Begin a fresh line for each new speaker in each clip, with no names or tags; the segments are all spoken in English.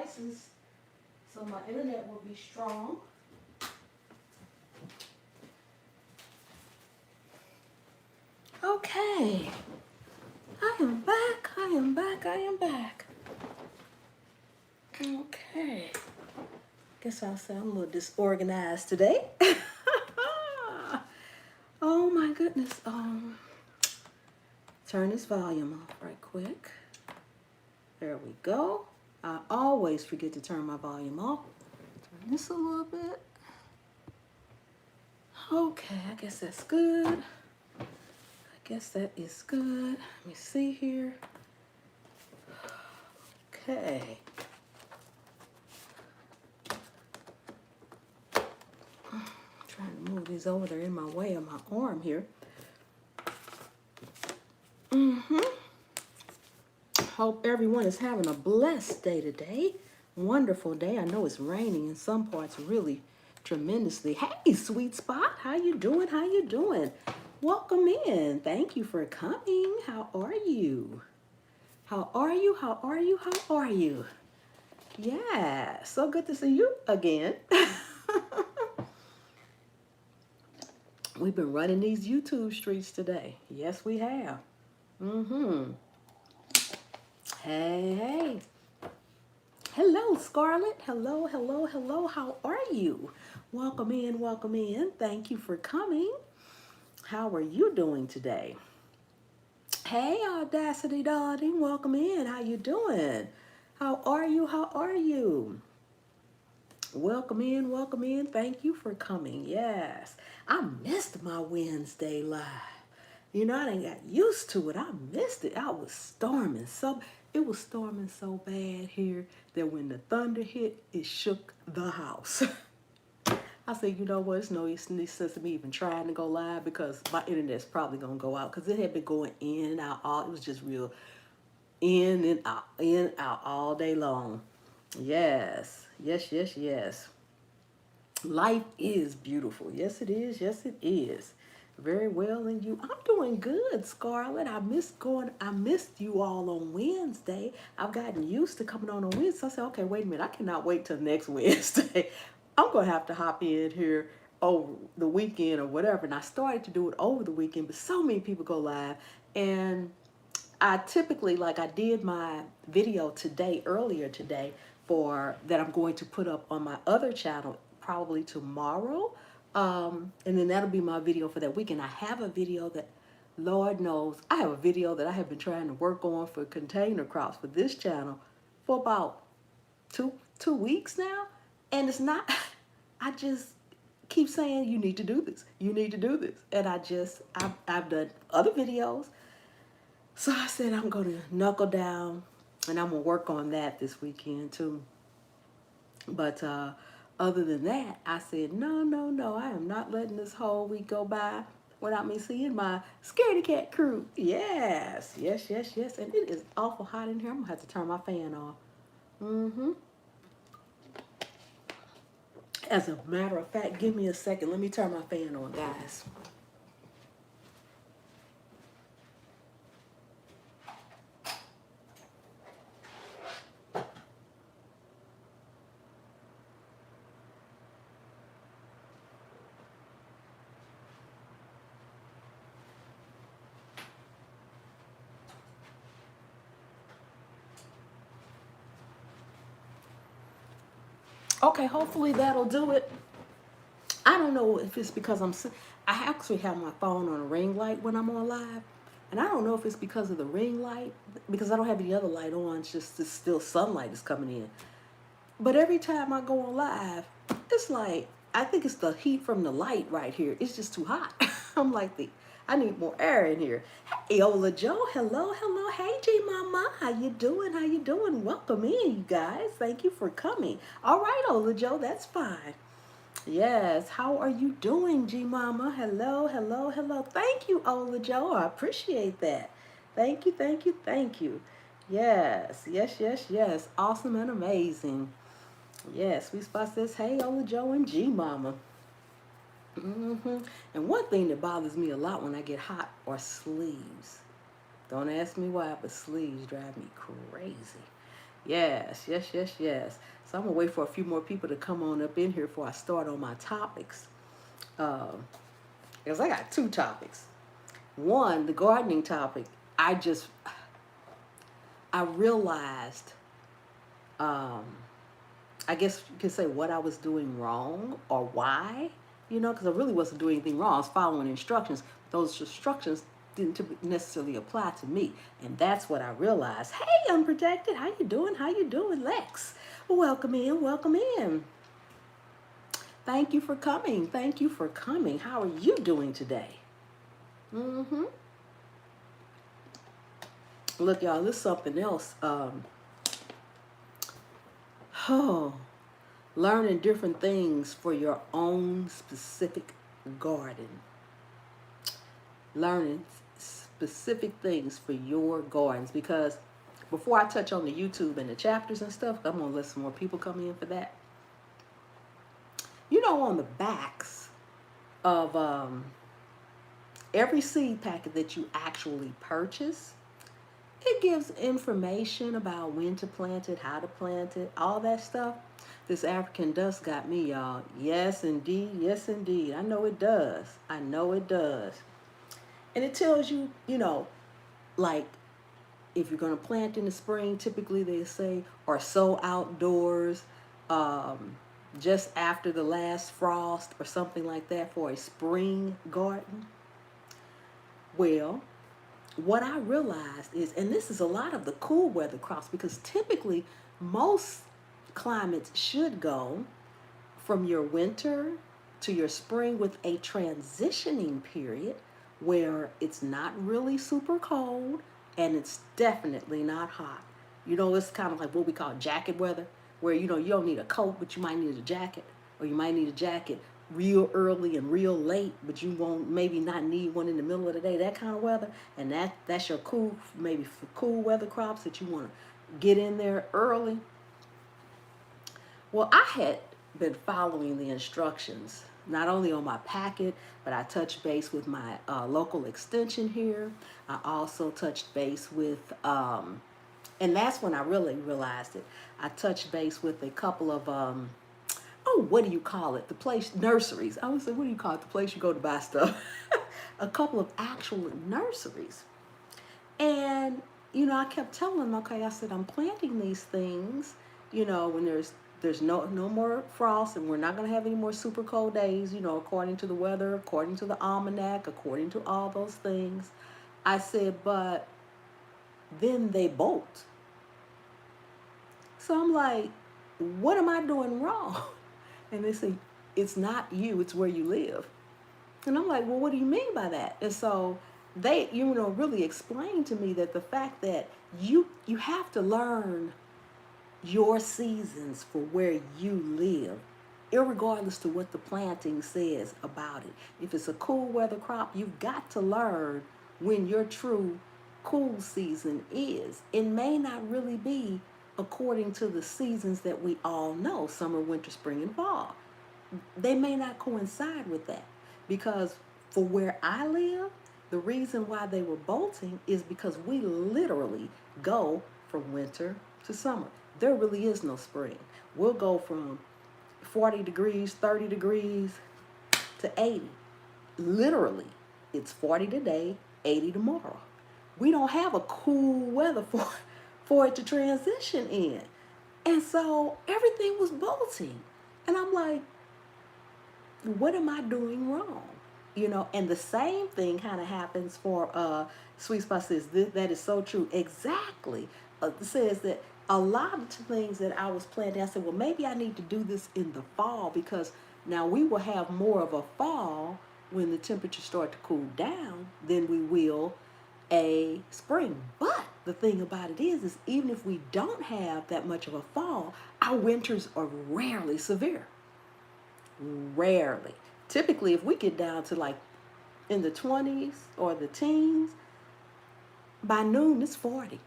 devices so my internet will be strong. Okay, I am back, I am back, I am back. Okay, guess I'll say I'm a little disorganized today. Oh my goodness. Turn this volume off right quick. There we go. I always forget to turn my volume off. Turn this a little bit. Okay, I guess that's good. I guess that is good. Let me see here. Okay. I'm trying to move these over. They're in my way of my arm here. Hope everyone is having a blessed day today. Wonderful day. I know it's raining in some parts really tremendously. Hey, sweet spot. How you doing? How you doing? Welcome in. Thank you for coming. How are you? How are you? How are you? How are you? Yeah, so good to see you again. We've been running these YouTube streets today. Yes, we have. Hey, hey. Hello, Scarlett. Hello, hello, hello. How are you? Welcome in, welcome in. Thank you for coming. How are you doing today? Hey, Audacity Darling. Welcome in. How you doing? How are you? How are you? Welcome in, welcome in. Thank you for coming. Yes. I missed my Wednesday live. You know, I didn't got used to it. I missed it. I was storming so. It was storming so bad here that when the thunder hit, it shook the house. I said, you know what? It's no sense of me even trying to go live because my internet's probably gonna go out because it had been going in and out. It was just real in and out all day long. Yes, yes, yes, yes. Life is beautiful. Yes, it is. Yes, it is. Very well, and you? I'm doing good, Scarlett. I missed you all on Wednesday. I've gotten used to coming on Wednesday. So I said, okay, wait a minute. I cannot wait till next Wednesday. I'm gonna have to hop in here over the weekend or whatever. And I started to do it over the weekend, but so many people go live, and I typically, like I did my video today, earlier today, for that I'm going to put up on my other channel probably tomorrow. And then that'll be my video for that weekend. I have a video that, Lord knows, I have a video that I have been trying to work on for container crops for this channel for about two weeks now. And it's not, I just keep saying, you need to do this. You need to do this. And I've done other videos. So I said I'm going to knuckle down and I'm going to work on that this weekend too. But other than that, I said, no, no, no, I am not letting this whole week go by without me seeing my Scaredy Cat crew. Yes, yes, yes, yes. And it is awful hot in here. I'm going to have to turn my fan off. As a matter of fact, give me a second. Let me turn my fan on, guys. Okay, hopefully that'll do it. I don't know if it's because I actually have my phone on a ring light when I'm on live. And I don't know if it's because of the ring light, because I don't have any other light on. It's just still sunlight is coming in. But every time I go on live, it's like, I think it's the heat from the light right here. It's just too hot. I'm like, I need more air in here. Hey, Ola Joe, hello, hello. Hey, G Mama, how you doing? How you doing? Welcome in, you guys. Thank you for coming. All right, Ola Joe, that's fine. Yes, how are you doing, G Mama? Hello, hello, hello. Thank you, Ola Joe. I appreciate that. Thank you, thank you, thank you. Yes, yes, yes, yes. Awesome and amazing. Yes, Sweet Spot says, hey, Ola Joe and G Mama. And one thing that bothers me a lot when I get hot are sleeves. Don't ask me why, but sleeves drive me crazy. Yes, yes, yes, yes. So I'm gonna wait for a few more people to come on up in here before I start on my topics. Um, because I got two topics. One, the gardening topic. I just I realized, um, I guess you could say what I was doing wrong or why, because I really wasn't doing anything wrong. I was following instructions. Those instructions didn't necessarily apply to me, and that's what I realized. Hey, unprotected, how you doing? How you doing, Lex? Welcome in, welcome in. Thank you for coming. Thank you for coming. How are you doing today? Mm-hmm. Look, y'all, this is something else. Oh, learning different things for your own specific garden. Learning specific things for your gardens, because before I touch on the YouTube and the chapters and stuff, I'm going to let some more people come in for that. On the backs of every seed packet that you actually purchase, it gives information about when to plant it, how to plant it, all that stuff. This African dust got me, y'all. Yes, indeed. Yes, indeed. I know it does. I know it does. And it tells you, like if you're going to plant in the spring, typically they say, or sow outdoors just after the last frost or something like that for a spring garden. Well, what I realized is, and this is a lot of the cool weather crops, because typically most climates should go from your winter to your spring with a transitioning period where it's not really super cold and it's definitely not hot. It's kind of like what we call jacket weather, where you don't need a coat, but you might need a jacket, or you might need a jacket real early and real late, but you won't maybe not need one in the middle of the day, that kind of weather. And that's your cool, maybe for cool weather crops that you want to get in there early. Well, I had been following the instructions, not only on my packet, but I touched base with my local extension here. I also touched base with, and that's when I really realized it. I touched base with a couple of, what do you call it? The place, nurseries. I would say, what do you call it? The place you go to buy stuff. A couple of actual nurseries. And, I kept telling them, okay, I said, I'm planting these things, when there's no more frost, and we're not going to have any more super cold days, according to the weather, according to the almanac, according to all those things. I said, but then they bolt. So I'm like, what am I doing wrong? And they say, it's not you, it's where you live. And I'm like, well, what do you mean by that? And so they, really explained to me that the fact that you have to learn your seasons for where you live, irregardless to what the planting says about it. If it's a cool weather crop, you've got to learn when your true cool season is. It may not really be according to the seasons that we all know, summer, winter, spring, and fall. They may not coincide with that, because for where I live, the reason why they were bolting is because we literally go from winter to summer. There really is no spring. We'll go from 40 degrees, 30 degrees to 80. Literally, it's 40 today, 80 tomorrow. We don't have a cool weather for it to transition in. And so everything was bolting. And I'm like, what am I doing wrong? And the same thing kind of happens for Sweet Spot says, that is so true. Exactly. Says that a lot of the things that I was planting, I said, well, maybe I need to do this in the fall, because now we will have more of a fall when the temperatures start to cool down than we will a spring. But the thing about it is even if we don't have that much of a fall, our winters are rarely severe. Rarely. Typically, if we get down to like in the 20s or the teens, by noon it's 40.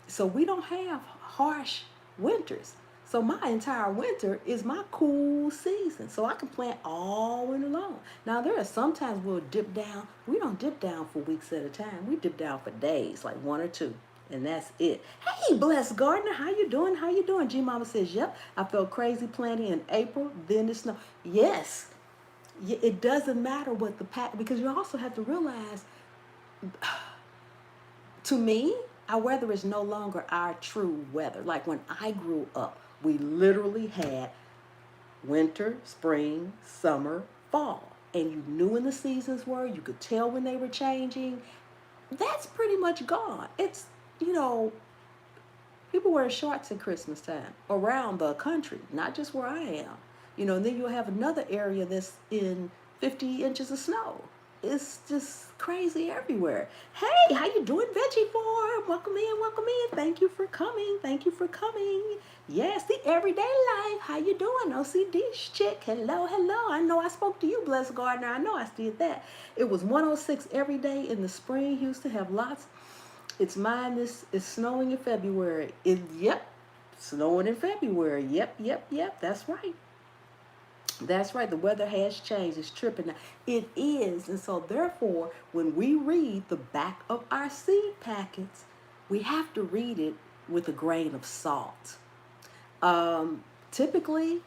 So we don't have harsh winters. So my entire winter is my cool season. So I can plant all winter long. Now there are sometimes we'll dip down. We don't dip down for weeks at a time. We dip down for days, like one or two. and that's it. Hey, Blessed Gardener, how you doing? How you doing? G Mama says, yep, I felt crazy planting in April, then the snow. Yes, it doesn't matter what the pack, because you also have to realize, to me, our weather is no longer our true weather. Like when I grew up, we literally had winter, spring, summer, fall. And you knew when the seasons were, you could tell when they were changing. That's pretty much gone. It's, you know, people wear shorts at Christmas time around the country, not just where I am. And then you'll have another area that's in 50 inches of snow. It's just crazy everywhere. Hey, how you doing, Veggie Farm? Welcome in, welcome in. Thank you for coming. Thank you for coming. Yes, the everyday life. How you doing, OCD chick? Hello, hello. I know I spoke to you, Blessed Gardener. I know I did that. It was 106 every day in the spring. Houston have lots. It's mine. This is snowing in February. Yep, snowing in February. Yep, yep, yep. That's right. That's right. The weather has changed. It's tripping now. It is. And so therefore, when we read the back of our seed packets, we have to read it with a grain of salt. Typically,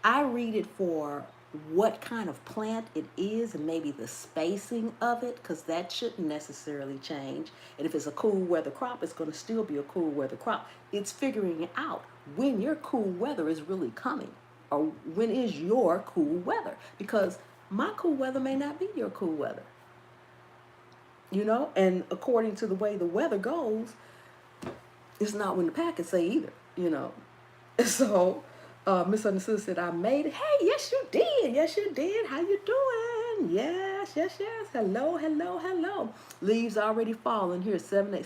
I read it for what kind of plant it is and maybe the spacing of it, because that shouldn't necessarily change. And if it's a cool weather crop, it's going to still be a cool weather crop. It's figuring out when your cool weather is really coming, or when is your cool weather, because my cool weather may not be your cool weather. And according to the way the weather goes, it's not when the packets say either. So, Misunderstood said, I made it. Hey, yes, you did. Yes, you did. How you doing? Yes, yes, yes. Hello, hello, hello. Leaves already falling here, 7-8.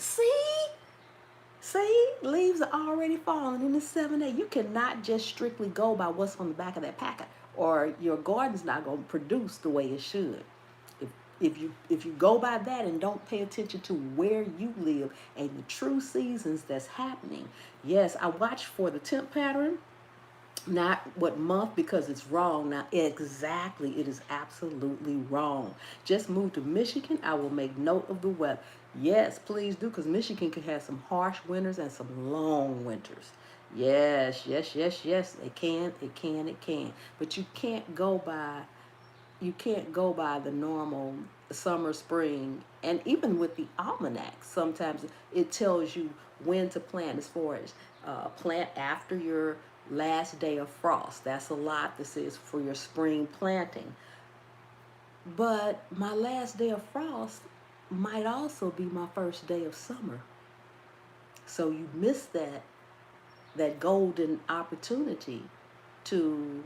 See, leaves are already falling in the 7-8. You cannot just strictly go by what's on the back of that packet, or your garden's not going to produce the way it should. If you go by that and don't pay attention to where you live and the true seasons that's happening. Yes, I watch for the temp pattern, not what month, because it's wrong. Now, exactly, it is absolutely wrong. Just moved to Michigan. I will make note of the weather. Yes, please do, because Michigan can have some harsh winters and some long winters. Yes, yes, yes, yes. It can. But you can't go by the normal summer, spring, and even with the almanac, sometimes it tells you when to plant, as far as plant after your last day of frost. That's a lot. This is for your spring planting. But my last day of frost might also be my first day of summer. So you miss that golden opportunity to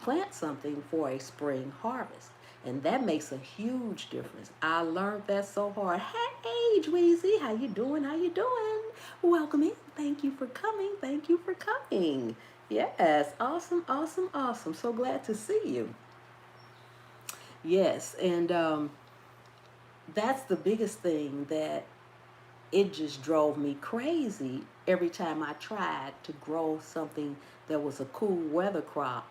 plant something for a spring harvest. And that makes a huge difference. I learned that so hard. Hey, Dweezy, how you doing? How you doing? Welcome in. Thank you for coming. Thank you for coming. Yes, awesome, awesome, awesome. So glad to see you. Yes, and that's the biggest thing, that it just drove me crazy every time I tried to grow something that was a cool weather crop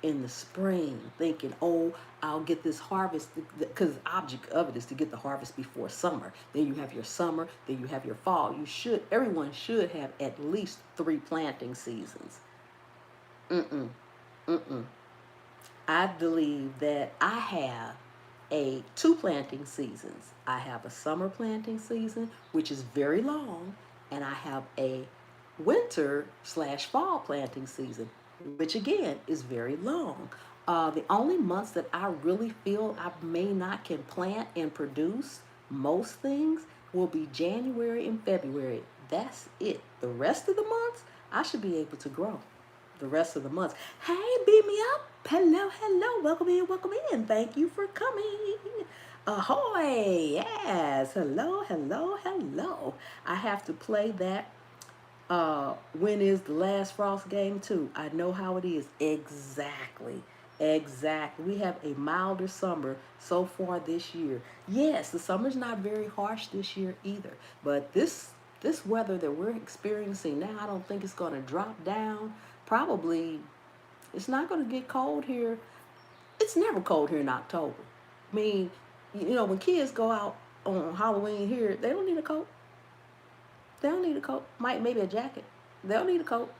in the spring, thinking, oh, I'll get this harvest, because the object of it is to get the harvest before summer. Then you have your summer, then you have your fall. Everyone should have at least 3 planting seasons. Mm-mm, mm-mm. I believe that I have 2 planting seasons. I have a summer planting season, which is very long, and I have a winter/fall planting season, which again is very long. The only months that I really feel I may not can plant and produce most things will be January and February. That's it. The rest of the months, I should be able to grow the rest of the months. Hey, beat me up. Hello, hello. Welcome in, welcome in. Thank you for coming. Ahoy. Yes. Hello, hello, hello. I have to play that. When is the last Frost game too? I know how it is. Exactly. Exactly. We have a milder summer so far this year. Yes, the summer's not very harsh this year either. But this weather that we're experiencing now, I don't think it's going to drop down. Probably, it's not going to get cold here. It's never cold here in October. I mean, when kids go out on Halloween here, they don't need a coat. They don't need a coat. Maybe a jacket. They don't need a coat.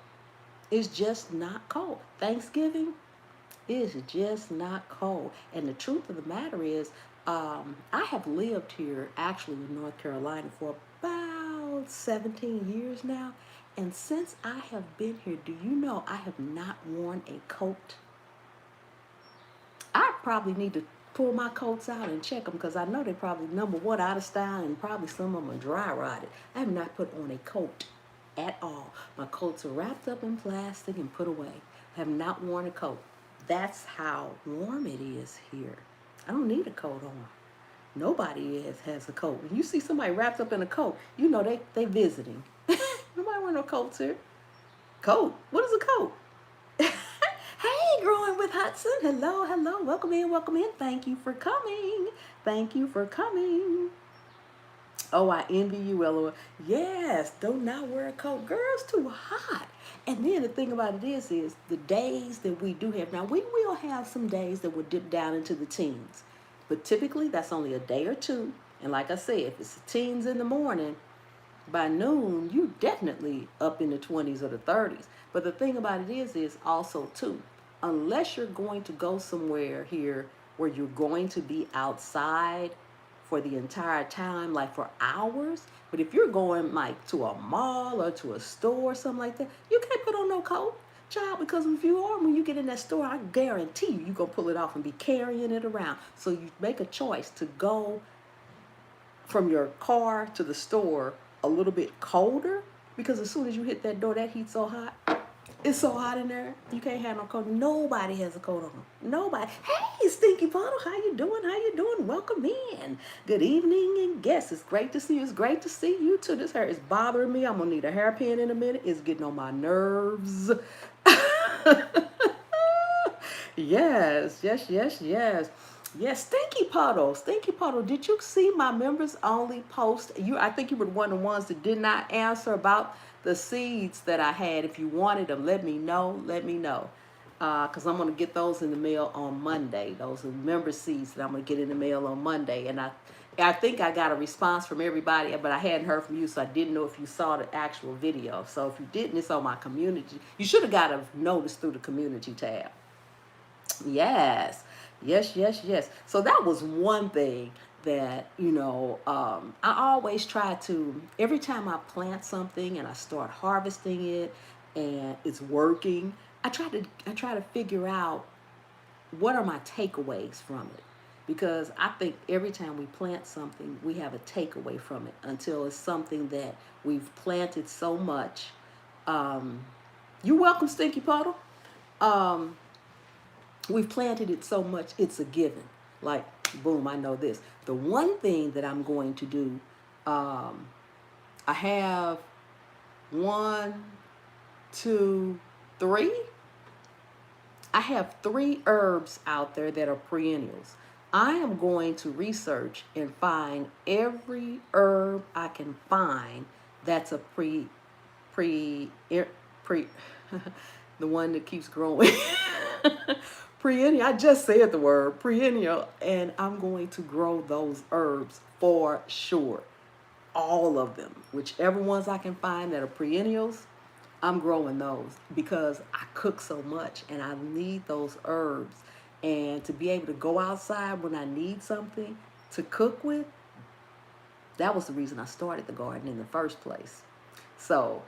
It's just not cold. Thanksgiving is just not cold. And the truth of the matter is, I have lived here actually in North Carolina for about 17 years now. And since I have been here, do you know I have not worn a coat? I probably need to pull my coats out and check them because I know they're probably number one out of style and probably some of them are dry rotted. I have not put on a coat at all. My coats are wrapped up in plastic and put away. I have not worn a coat. That's how warm it is here. I don't need a coat on. Nobody has a coat. When you see somebody wrapped up in a coat, you know they visiting. Nobody wear no coats here. Coat? What is a coat? Hey, Growing with Hudson. Hello, hello. Welcome in, welcome in. Thank you for coming. Thank you for coming. Oh, I envy you, LOL. Yes, do not wear a coat. Girl, it's too hot. And then the thing about it is the days that we do have, now we will have some days that will dip down into the teens. But typically that's only a day or two. And like I said, if it's the teens in the morning, by noon, you definitely up in the 20s or the 30s. But the thing about it is also too, unless you're going to go somewhere here where you're going to be outside for the entire time, like for hours. But if you're going like to a mall or to a store or something like that, you can't put on no coat, child, because if you are, when you get in that store, I guarantee you're going to pull it off and be carrying it around. So you make a choice to go from your car to the store a little bit colder, because as soon as you hit that door, that heat's so hot. It's so hot in there, you can't have no coat. Nobody has a coat on. Nobody. Hey, Stinky Puddle, how you doing? How you doing? Welcome in. Good evening, and yes, it's great to see you. It's great to see you too. This hair is bothering me. I'm gonna need a hairpin in a minute. It's getting on my nerves. Yes, yes, yes, yes. Yes, Stinky Puddle. Stinky Puddle, did you see my members only post? I think you were one of the ones that did not answer about the seeds that I had. If you wanted them, let me know. Let me know. Because I'm going to get those in the mail on Monday. Those are member seeds that I'm going to get in the mail on Monday. And I think I got a response from everybody, but I hadn't heard from you, so I didn't know if you saw the actual video. So if you didn't, it's on my community. You should have got a notice through the community tab. Yes, yes, yes, yes. So that was one thing that, I always try to, every time I plant something and I start harvesting it and it's working, I try to figure out what are my takeaways from it. Because I think every time we plant something, we have a takeaway from it until it's something that we've planted so much. You're welcome, Stinky Puddle. We've planted it so much, it's a given. Like, boom, I know this. The one thing that I'm going to do, I have 1, 2, 3. I have 3 herbs out there that are perennials. I am going to research and find every herb I can find that's a the one that keeps growing. Perennial. I just said the word perennial, and I'm going to grow those herbs for sure. All of them, whichever ones I can find that are perennials, I'm growing those because I cook so much and I need those herbs. And to be able to go outside when I need something to cook with, that was the reason I started the garden in the first place. So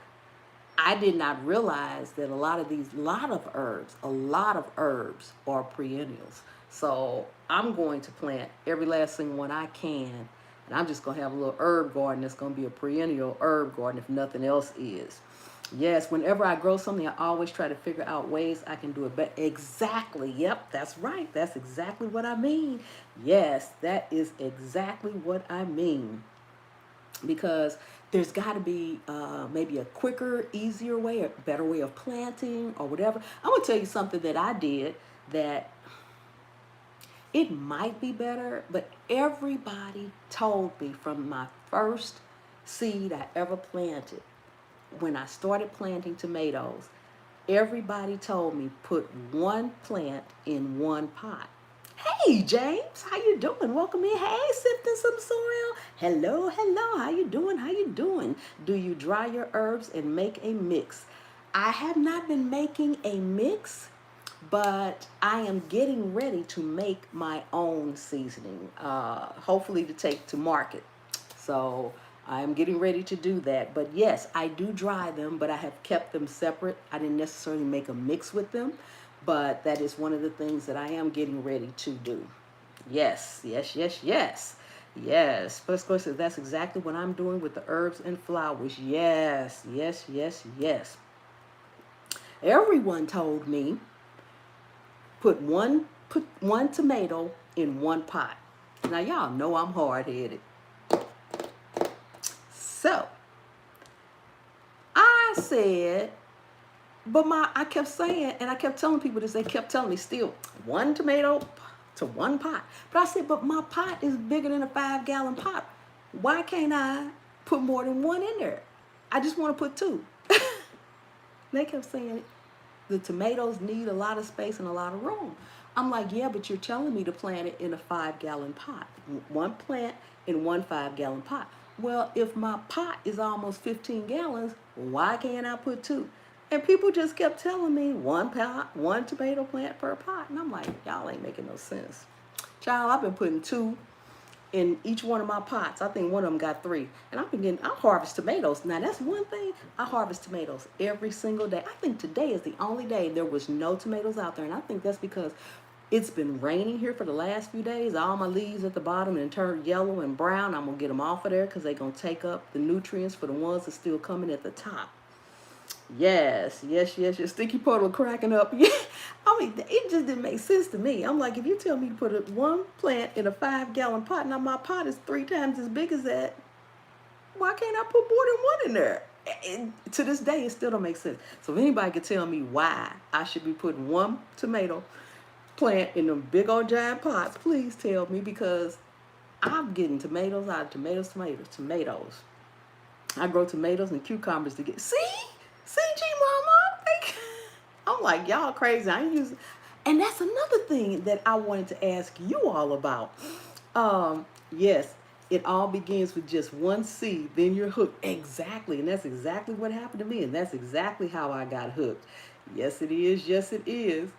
I did not realize that a lot of herbs are perennials. So I'm going to plant every last single one I can. And I'm just going to have a little herb garden that's going to be a perennial herb garden if nothing else is. Yes, whenever I grow something, I always try to figure out ways I can do it better. Exactly. Yep, that's right. That's exactly what I mean. Yes, that is exactly what I mean. Because there's got to be maybe a quicker, easier way, a better way of planting or whatever. I'm going to tell you something that I did that it might be better, but everybody told me from my first seed I ever planted, when I started planting tomatoes, everybody told me put one plant in one pot. Hey, James, how you doing? Welcome in. Hey, sifting some soil. Hello, hello. How you doing? How you doing? Do you dry your herbs and make a mix? I have not been making a mix, but I am getting ready to make my own seasoning, hopefully to take to market. So I'm getting ready to do that. But yes, I do dry them, but I have kept them separate. I didn't necessarily make a mix with them, but that is one of the things that I am getting ready to do. Yes, yes, yes, yes. Yes, First question, that's exactly what I'm doing with the herbs and flowers. Yes, yes, yes, yes. Everyone told me put one tomato in one pot. Now y'all know I'm hard-headed. So I said, but I kept saying, and I kept telling people this, they kept telling me still, one tomato to one pot. But I said, but my pot is bigger than a 5-gallon pot. Why can't I put more than one in there? I just want to put two. They kept saying the tomatoes need a lot of space and a lot of room. I'm like, yeah, but you're telling me to plant it in a 5-gallon pot. One plant in one 5-gallon pot. Well, if my pot is almost 15 gallons, why can't I put two? And people just kept telling me one pot, one tomato plant per pot. And I'm like, y'all ain't making no sense. Child, I've been putting two in each one of my pots. I think one of them got 3. And I harvest tomatoes. Now that's one thing, I harvest tomatoes every single day. I think today is the only day there was no tomatoes out there. And I think that's because it's been raining here for the last few days. All my leaves at the bottom and turned yellow and brown. I'm gonna get them off of there because they're gonna take up the nutrients for the ones that's still coming at the top. Yes, yes, yes, your sticky puddle cracking up. Yeah, I mean, it just didn't make sense to me. I'm like, if you tell me to put one plant in a 5-gallon pot, now my pot is 3 times as big as that, why can't I put more than one in there? And to this day, it still don't make sense. So if anybody could tell me why I should be putting one tomato plant in them big old giant pots, please tell me, because I'm getting tomatoes out of tomatoes. I grow tomatoes and cucumbers to get. See, CG Mama. I'm like, y'all crazy. I ain't using. And that's another thing that I wanted to ask you all about. Yes, it all begins with just one seed, then you're hooked. Exactly, and that's exactly what happened to me, and that's exactly how I got hooked. Yes, it is. Yes, it is.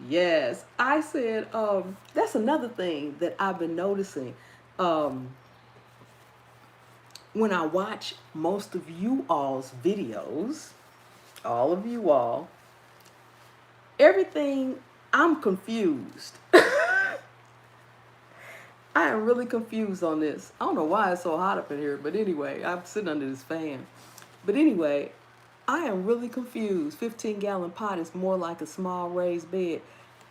Yes, I said. That's another thing that I've been noticing. When I watch most of you all's videos, all of you all, everything, I'm confused. I am really confused on this. I don't know why it's so hot up in here, but anyway, I'm sitting under this fan. But anyway, I am really confused. 15-gallon pot is more like a small raised bed.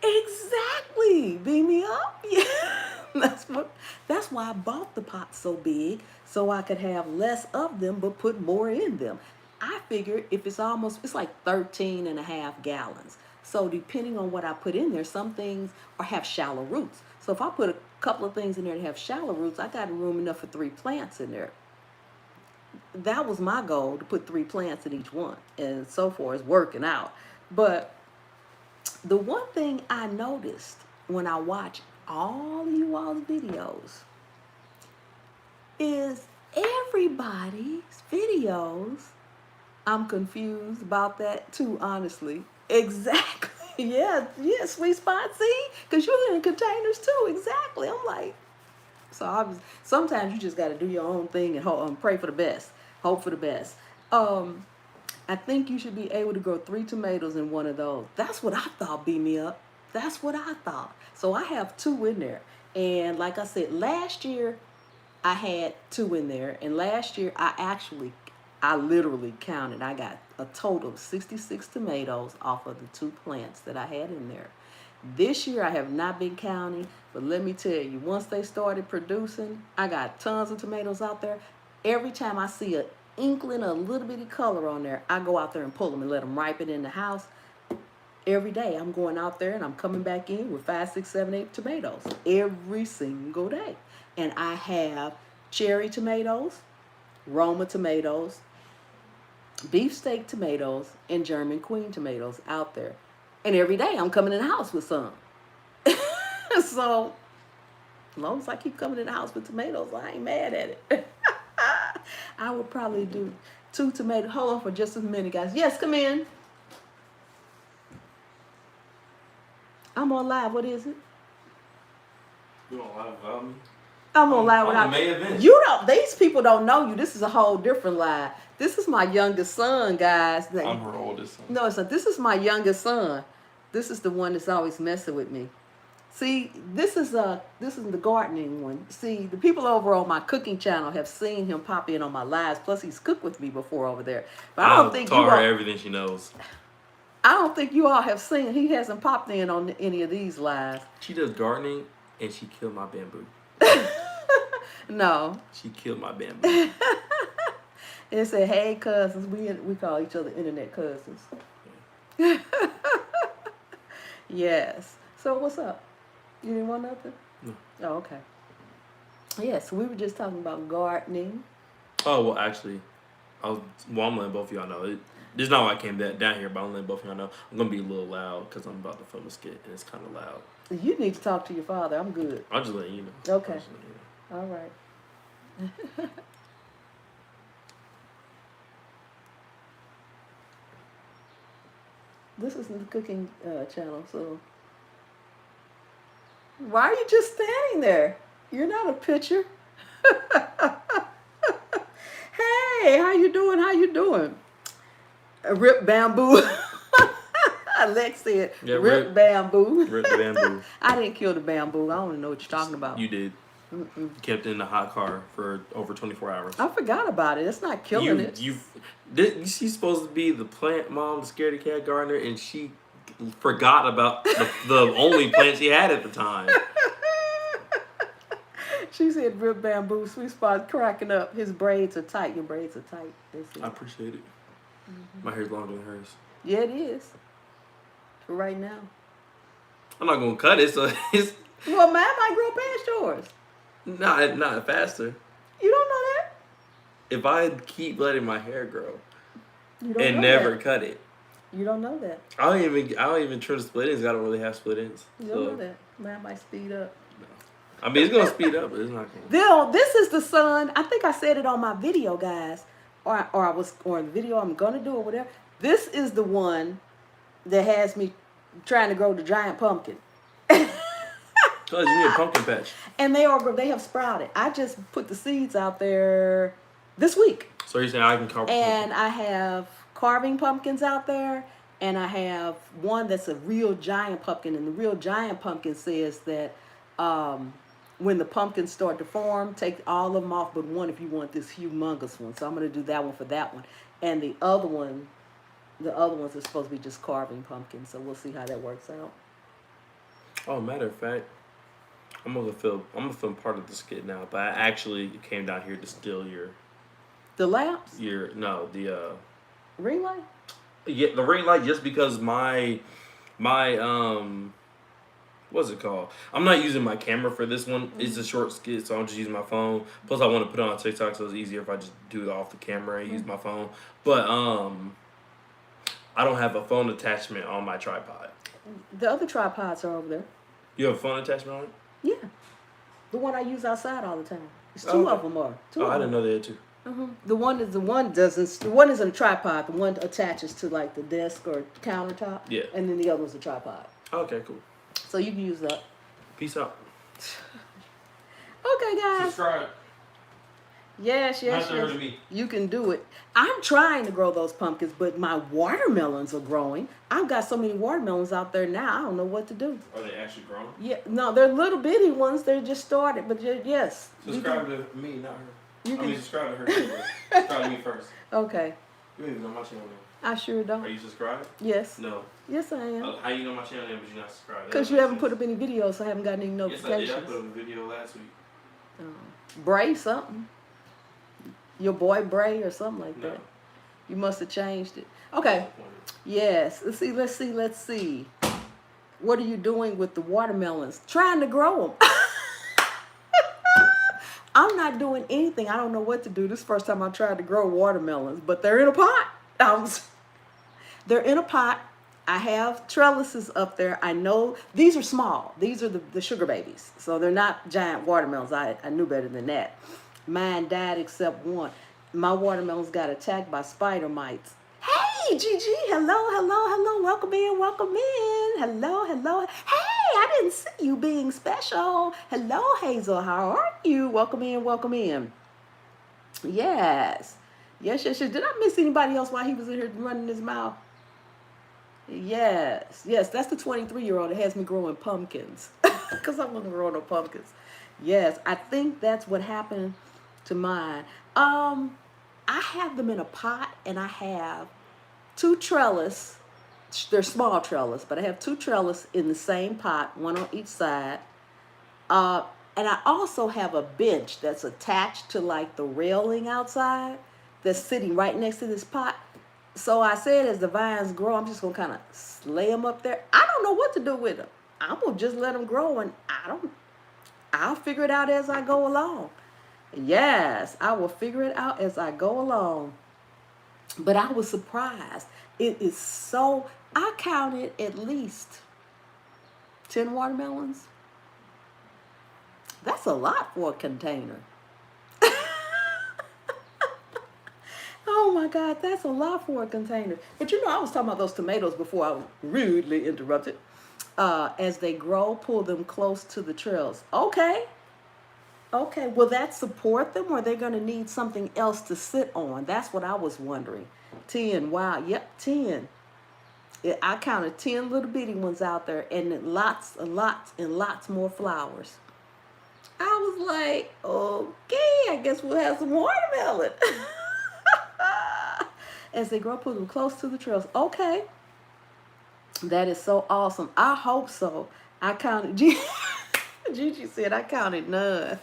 Exactly. Beam me up. Yeah. That's why I bought the pot so big, so I could have less of them but put more in them. I figure if it's like 13 and a half gallons. So depending on what I put in there, some things have shallow roots. So if I put a couple of things in there that have shallow roots, I got room enough for 3 plants in there. That was my goal, to put 3 plants in each one, and so far it's working out. But the one thing I noticed when I watch all of you all's videos is everybody's videos, I'm confused about that too, honestly. Exactly. Yeah, sweet spot, see? Because you're in containers too, exactly. I'm like, sometimes you just got to do your own thing and pray for the best, hope for the best. I think you should be able to grow 3 tomatoes in one of those. That's what I thought, beat me up. That's what I thought. So I have 2 in there. And like I said, last year I had 2 in there. And last year I literally counted. I got a total of 66 tomatoes off of the 2 plants that I had in there. This year I have not been counting, but let me tell you, once they started producing, I got tons of tomatoes out there. Every time I see an inkling, a little bitty color on there, I go out there and pull them and let them ripen in the house. Every day I'm going out there and I'm coming back in with 5, 6, 7, 8 tomatoes every single day. And I have cherry tomatoes, Roma tomatoes, beefsteak tomatoes, and German queen tomatoes out there. And every day I'm coming in the house with some. So, as long as I keep coming in the house with tomatoes, I ain't mad at it. I would probably do 2 tomatoes. Hold on for just a minute, guys. Yes, come in. I'm on live. What is it?
You on live without me?
I'm on live without
May event.
you. Don't. These people don't know you. This is a whole different live. This is my youngest son, guys.
I'm her oldest son.
No, it's not. This is my youngest son. This is the one that's always messing with me. See, this is the gardening one. See, the people over on my cooking channel have seen him pop in on my lives. Plus, he's cooked with me before over there. But I don't think
taught
you
her
all,
everything she knows.
I don't think you all have seen. He hasn't popped in on any of these lives.
She does gardening, and she killed my bamboo.
No.
She killed my bamboo.
It said, "Hey, cousins." We call each other internet cousins. Yes. So what's up? You didn't want nothing?
No.
Oh, okay. Yes, we were just talking about gardening.
Oh, well, actually, I'm letting both of y'all know. This is not why I came down here, but I'm letting both of y'all know. I'm going to be a little loud because I'm about to film a skit, and it's kind of loud.
You need to talk to your father. I'm good.
I'm just letting you know.
Okay. All right. This is the cooking channel, so why are you just standing there? You're not a picture. Hey, how you doing? How you doing? Rip bamboo. Lex said,
Yeah,
rip bamboo.
Rip the bamboo.
I didn't kill the bamboo. I don't even know what you're talking about.
You did.
Mm-mm.
Kept it in the hot car for over 24 hours.
I forgot about it. It's not killing it.
She's supposed to be the plant mom, the scaredy cat gardener, and she forgot about the only plant she had at the time.
She said, rip bamboo. Sweet Spot's cracking up. His braids are tight. Your braids are tight.
I appreciate it. Mm-hmm. My hair's longer than hers.
Yeah, it is. For right now.
I'm not going to cut it, so it's...
Well, mine might grow past yours.
Not faster.
You don't know that?
If I keep letting my hair grow
You don't
and
know
never
that.
cut it,
You don't know that.
I don't even trim the split ends. I don't really have split ends.
You don't know that. Mine might speed up.
No. I mean, it's gonna speed up, but it's not gonna.
This is the son. I think I said it on my video, guys, or the video I'm gonna do or whatever. This is the one that has me trying to grow the giant pumpkin.
Oh, you need a pumpkin patch.
And they have sprouted. I just put the seeds out there this week.
So you're saying I can carve?
And I have carving pumpkins out there, and I have one that's a real giant pumpkin. And the real giant pumpkin says that when the pumpkins start to form, take all of them off but one if you want this humongous one. So I'm going to do that one for that one. And the other ones are supposed to be just carving pumpkins. So we'll see how that works out.
Oh, matter of fact, I'm gonna film part of the skit now, but I actually came down here to steal
the lamps.
The
Ring light.
Yeah, the ring light. Just because my what's it called? I'm not using my camera for this one. It's a short skit, so I'm just using my phone. Plus, I want to put it on TikTok, so it's easier if I just do it off the camera and use my phone. But I don't have a phone attachment on my tripod.
The other tripods are over there.
You have a phone attachment on it?
Yeah. The one I use outside all the time. It's two of them are.
I didn't know they had two.
The one isn't a tripod. The one attaches to like the desk or countertop.
Yeah.
And then the other one's a tripod.
Okay, cool.
So you can use that.
Peace out.
Okay, guys.
Subscribe.
Yes. You can do it. I'm trying to grow those pumpkins, but my watermelons are growing. I've got so many watermelons out there now, I don't know what to do.
Are they actually growing?
Yeah, no, they're little bitty ones. They're just started, but yes.
Subscribe to me, not her. Subscribe to her. Subscribe to me first.
Okay.
You don't even know my channel name.
I sure don't.
Are you subscribed?
Yes.
No.
Yes, I am.
How you know my channel name but you're not subscribed?
Because you haven't put up any videos, so I haven't gotten any notifications.
Yes, I did. I put up a video last week.
Bray something. Your boy Bray or something like that.
No.
You must have changed it. Okay. Yes. Let's see. What are you doing with the watermelons? Trying to grow them. I'm not doing anything. I don't know what to do. This is the first time I tried to grow watermelons, but they're in a pot. They're in a pot. I have trellises up there. I know these are small. These are the sugar babies. So they're not giant watermelons. I knew better than that. Mine died except one. My watermelons got attacked by spider mites. Hey, Gigi. Hello, hello, hello. Welcome in, welcome in. Hello, hello. Hey, I didn't see you being special. Hello, Hazel. How are you? Welcome in, welcome in. Yes. Yes, yes, yes. Did I miss anybody else while he was in here running his mouth? Yes, yes, that's the 23-year-old that has me growing pumpkins because I wasn't growing no pumpkins. Yes, I think that's what happened to mine. I have them in a pot, and I have two trellis. They're small trellis, but I have two trellis in the same pot, one on each side. Uh, and I also have a bench that's attached to like the railing outside that's sitting right next to this pot. So I said, as the vines grow, I'm just gonna kind of lay them up there. I don't know what to do with them. I'm gonna just let them grow, and I'll figure it out as I go along. Yes, I will figure it out as I go along. But I was surprised. It is so. I counted at least 10 watermelons. That's a lot for a container. Oh my God, that's a lot for a container. But you know, I was talking about those tomatoes before I was rudely interrupted. As they grow, pull them close to the trails. Okay, okay. Will that support them, or are they going to need something else to sit on? That's what I was wondering. 10, wow, yep, 10. I counted 10 little bitty ones out there, and lots and lots and lots more flowers. I was like, okay, I guess we'll have some watermelon. As they grow, put them close to the trails. Okay, that is so awesome. I hope so. I counted. Gigi said I counted none.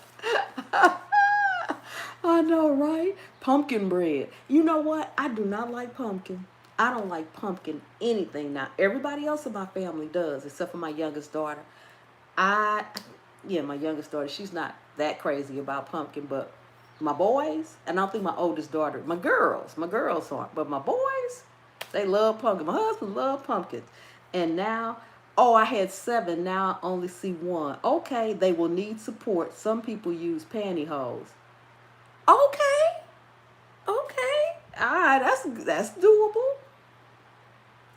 I know, right? Pumpkin bread. You know what? I do not like pumpkin. I don't like pumpkin anything. Now, everybody else in my family does, except for my youngest daughter. My youngest daughter, she's not that crazy about pumpkin, but my boys, and I don't think my oldest daughter, my girls aren't, but my boys, they love pumpkin. My husband loves pumpkins. And now, I had 7, now I only see 1. Okay, they will need support. Some people use pantyhose. Okay, okay. All right, that's doable.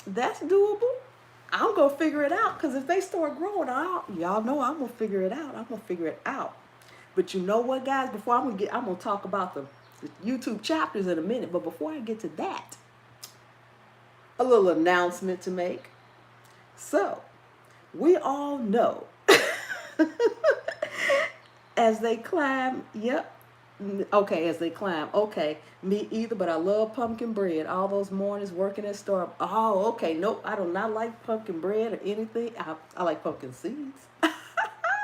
That's doable. I'm going to figure it out, because if they start growing, y'all know I'm going to figure it out. I'm going to figure it out. But you know what, guys? Before I'm going to talk about the YouTube chapters in a minute. But before I get to that, a little announcement to make. So, we all know, as they climb, yep. Okay, as they climb. Okay, me either, but I love pumpkin bread. All those mornings working at store. Oh, okay, nope, I do not like pumpkin bread or anything. I like pumpkin seeds.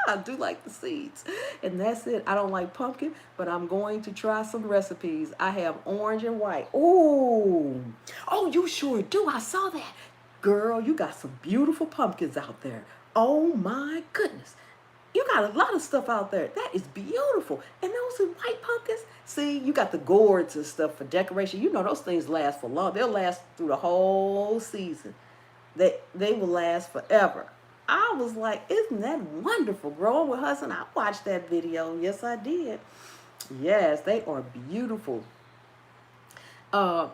I do like the seeds. And that's it. I don't like pumpkin, but I'm going to try some recipes. I have orange and white. Oh, you sure do. I saw that. Girl, you got some beautiful pumpkins out there. Oh my goodness. You got a lot of stuff out there. That is beautiful. And those are white pumpkins. See, you got the gourds and stuff for decoration. You know those things last for long. They'll last through the whole season. They will last forever. I was like, isn't that wonderful? Growing with Hudson, I watched that video. Yes, I did. Yes, they are beautiful.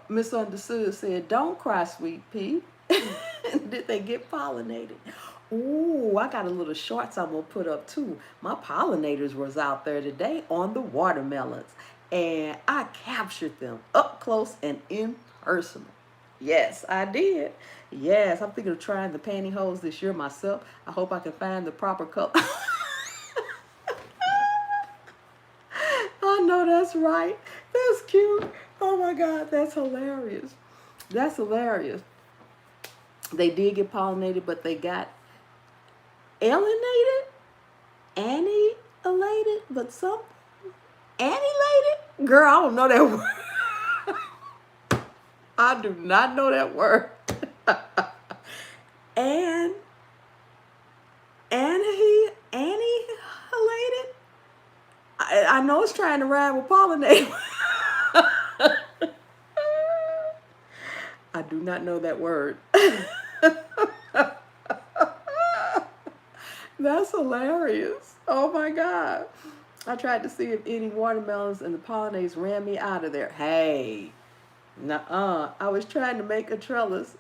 Misunderstood said, don't cry, sweet pea. Did they get pollinated? Ooh, I got a little shorts I'm going to put up too. My pollinators was out there today on the watermelons. And I captured them up close and in person. Yes, I did. Yes, I'm thinking of trying the pantyhose this year myself. I hope I can find the proper color. I know that's right. That's cute. Oh my God, that's hilarious. That's hilarious. They did get pollinated, but they got alienated, annihilated, but something. Annihilated? Girl, I don't know that word. I do not know that word. Annihilated? I know it's trying to rhyme with pollinated. I do not know that word. That's hilarious. Oh my God. I tried to see if any watermelons and the pollinators ran me out of there. Hey, nuh-uh. I was trying to make a trellis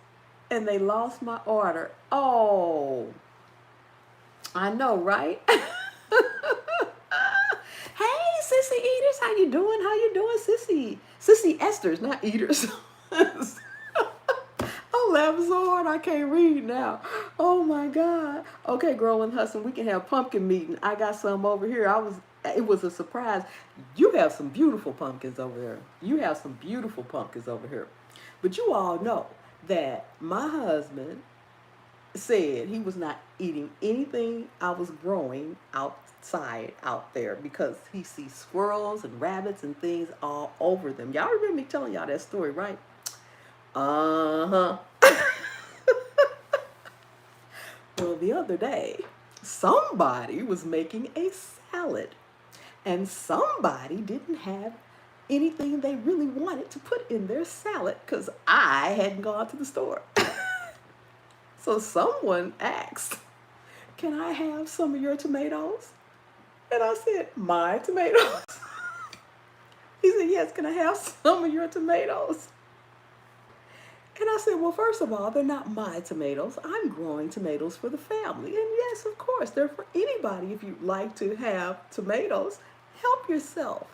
and they lost my order. Oh, I know, right? Hey, Sissy Eaters, how you doing? How you doing, Sissy? Sissy Esters, not Eaters. I'm laughing so hard I can't read now. Oh my God. Okay, Growing Hustle, we can have pumpkin meeting. I got some over here. It was a surprise. You have some beautiful pumpkins over there. You have some beautiful pumpkins over here. But you all know that my husband said he was not eating anything I was growing outside out there because he sees squirrels and rabbits and things all over them. Y'all remember me telling y'all that story, right? Uh-huh. Well, the other day, somebody was making a salad and somebody didn't have anything they really wanted to put in their salad because I hadn't gone to the store. So someone asked, can I have some of your tomatoes? And I said, my tomatoes? He said, yes, can I have some of your tomatoes? And I said, well, first of all, they're not my tomatoes. I'm growing tomatoes for the family. And yes, of course, they're for anybody. If you'd like to have tomatoes, help yourself.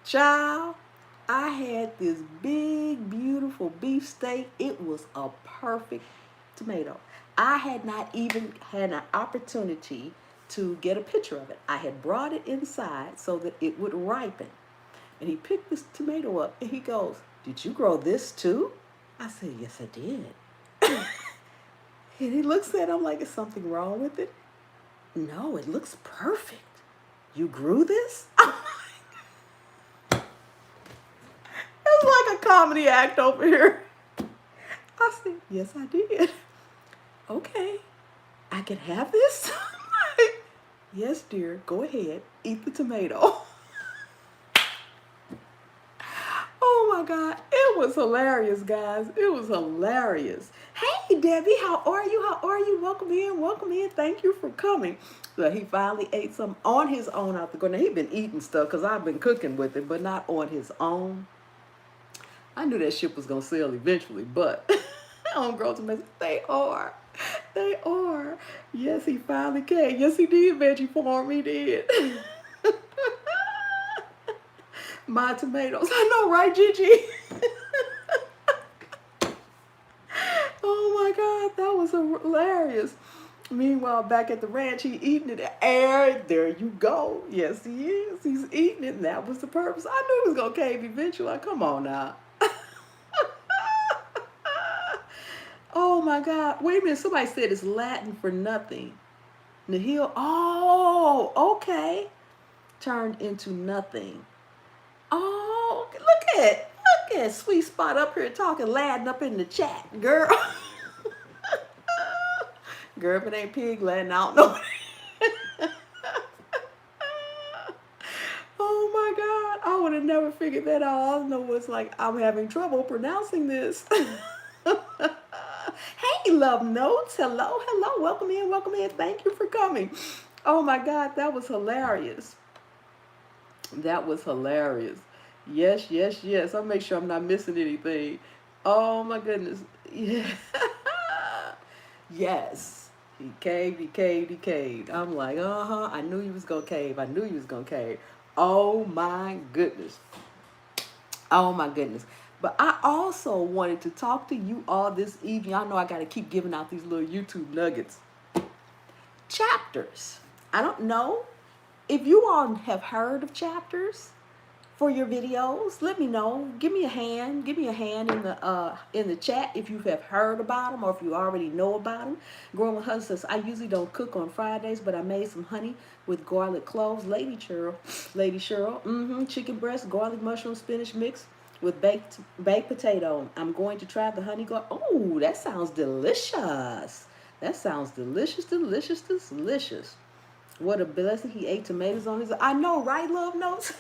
Child, I had this big, beautiful beefsteak. It was a perfect tomato. I had not even had an opportunity to get a picture of it. I had brought it inside so that it would ripen. And he picked this tomato up and he goes, did you grow this too? I said, yes, I did. And he looks at it, I'm like, is something wrong with it? No, it looks perfect. You grew this? It's like a comedy act over here. I said, yes, I did. Okay, I can have this? Yes, dear, go ahead, eat the tomato. Oh my God, it was hilarious, guys. It was hilarious. Hey, Debbie, how are you? How are you? Welcome in, welcome in. Thank you for coming. So he finally ate some on his own out the garden. He'd been eating stuff because I've been cooking with him, but not on his own. I knew that ship was going to sail eventually, but on Grow Tomatoes, they are. They are. Yes, he finally came. Yes, he did, veggie farm. He did. My tomatoes. I know, right, Gigi? Oh my God, that was hilarious. Meanwhile, back at the ranch, he eating it. Air, there you go. Yes, he is. He's eating it, and that was the purpose. I knew he was going to cave eventually. Like, come on now. Oh my God. Wait a minute. Somebody said it's Latin for nothing. Nihil. Oh, okay. Turned into nothing. Oh, look at Sweet Spot up here talking Latin up in the chat, girl. Girl, if it ain't pig Latin, I don't know. Oh my God, I would have never figured that out. All I know was like, I'm having trouble pronouncing this. Hey, Love Notes. Hello, hello. Welcome in, welcome in. Thank you for coming. Oh my God, that was hilarious. That was hilarious. Yes, yes, yes. I'll make sure I'm not missing anything. Oh my goodness. Yeah. Yes. He caved, he caved, he caved. I'm like, uh-huh. I knew he was going to cave. I knew he was going to cave. Oh my goodness. Oh my goodness. But I also wanted to talk to you all this evening. I know I got to keep giving out these little YouTube nuggets. Chapters. I don't know if you all have heard of chapters for your videos. Let me know. Give me a hand. Give me a hand in the chat if you have heard about them or if you already know about them. Growing Husband says, I usually don't cook on Fridays, but I made some honey with garlic cloves. Lady Cheryl, chicken breast, garlic mushroom, spinach mix with baked potato. I'm going to try the honey garlic. Oh, that sounds delicious. That sounds delicious, delicious, delicious. What a blessing. He ate tomatoes on his... I know, right, Love Notes?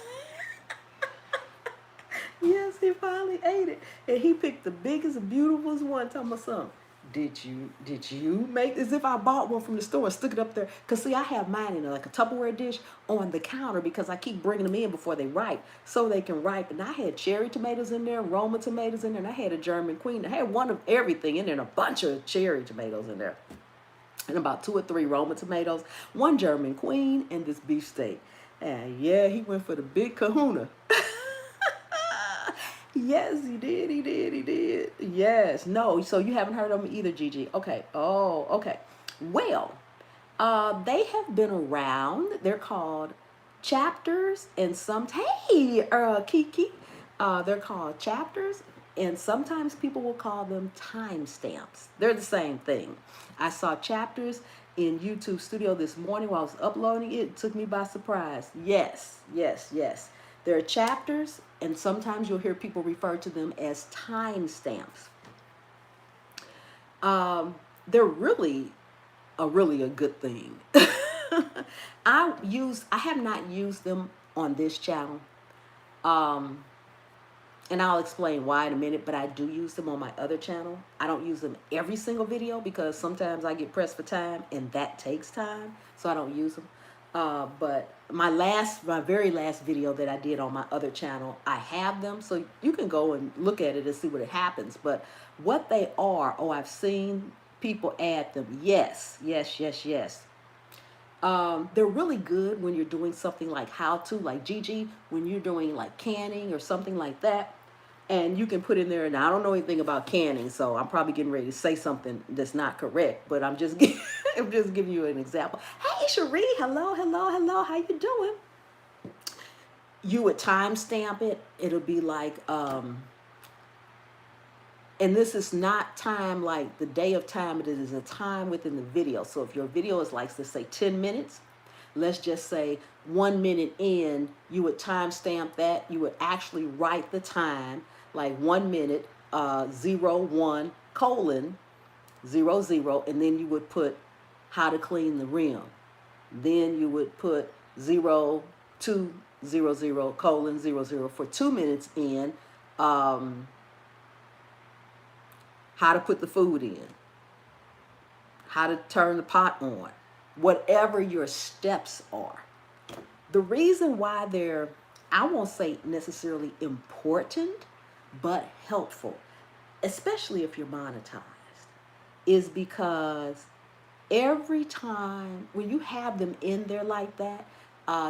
Yes, he finally ate it. And he picked the biggest, beautiful one. Tell my son, Did you make as if I bought one from the store and stuck it up there? Cause see, I have mine in like a Tupperware dish on the counter because I keep bringing them in before they ripe, so they can ripen. I had cherry tomatoes in there, Roma tomatoes in there, and I had a German queen. I had one of everything in there, and a bunch of cherry tomatoes in there, and about 2 or 3 Roma tomatoes, one German queen, and this beef steak. And yeah, he went for the big kahuna. Yes, he did. He did. He did. Yes. No. So you haven't heard of them either, Gigi. Okay. Oh, okay. Well, they have been around. They're called chapters, and hey, Kiki. They're called chapters, and sometimes people will call them timestamps. They're the same thing. I saw chapters in YouTube Studio this morning while I was uploading it. It took me by surprise. Yes, yes, yes. There are chapters, and sometimes you'll hear people refer to them as timestamps. They're really a good thing. I have not used them on this channel. And I'll explain why in a minute, but I do use them on my other channel. I don't use them every single video because sometimes I get pressed for time and that takes time, so I don't use them. But my very last video that I did on my other channel, I have them, so you can go and look at it and see what happens. But what they are, I've seen people add them. Yes, yes, yes, yes. They're really good when you're doing something like like Gigi, when you're doing like canning or something like that. And you can put in there, and I don't know anything about canning, so I'm probably getting ready to say something that's not correct, but I'm just giving you an example. Hey, Cherie, hello, hello, hello, how you doing? You would timestamp it. It'll be like, and this is not time like the day of time, it is a time within the video. So if your video is like, let's say 10 minutes, let's just say 1 minute in, you would timestamp that. You would actually write the time, like 1 minute, 01:00, 00, and then you would put how to clean the rim. Then you would put 02:00, 00 for 2 minutes in, how to put the food in, how to turn the pot on, whatever your steps are. The reason why they're, I won't say necessarily important, but helpful, especially if you're monetized, is because every time when you have them in there like that,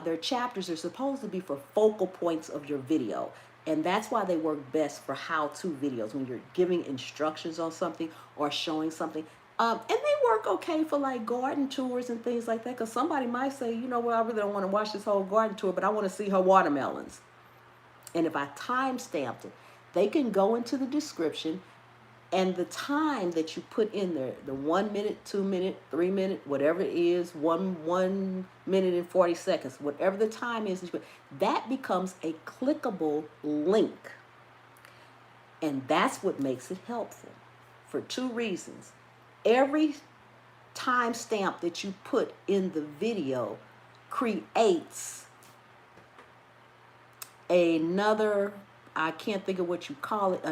their chapters are supposed to be for focal points of your video. And that's why they work best for how-to videos, when you're giving instructions on something or showing something. And they work okay for like garden tours and things like that, because somebody might say, you know what, I really don't want to watch this whole garden tour, but I want to see her watermelons. And if I time stamped it, they can go into the description, and the time that you put in there, the 1 minute, 2 minute, 3 minute, whatever it is, 1 minute and 40 seconds, whatever the time is, that becomes a clickable link. And that's what makes it helpful for 2 reasons. Every timestamp that you put in the video creates another, I can't think of what you call it,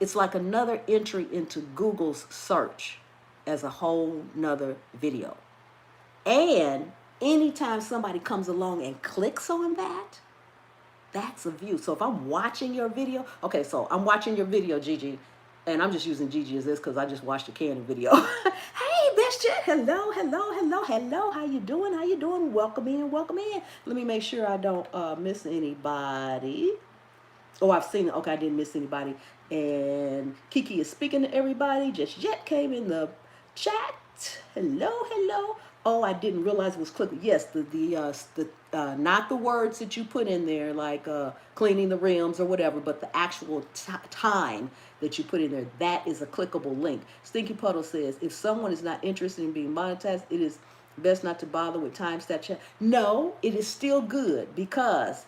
it's like another entry into Google's search as a whole nother video. And anytime somebody comes along and clicks on that, that's a view. So if I'm watching your video, okay, so I'm watching your video, Gigi, and I'm just using Gigi as this because I just watched a canning video. Hey, Best Jet, hello, hello, hello, hello. How you doing? How you doing? Welcome in, welcome in. Let me make sure I don't miss anybody. Oh, I've seen it. Okay, I didn't miss anybody. And Kiki is speaking to everybody. Just yet came in the chat. Hello, hello. Oh, I didn't realize it was clicking. Yes, the not the words that you put in there, like cleaning the rims or whatever, but the actual time that you put in there. That is a clickable link. Stinky Puddle says, if someone is not interested in being monetized, it is best not to bother with timestamp chat. No, it is still good, because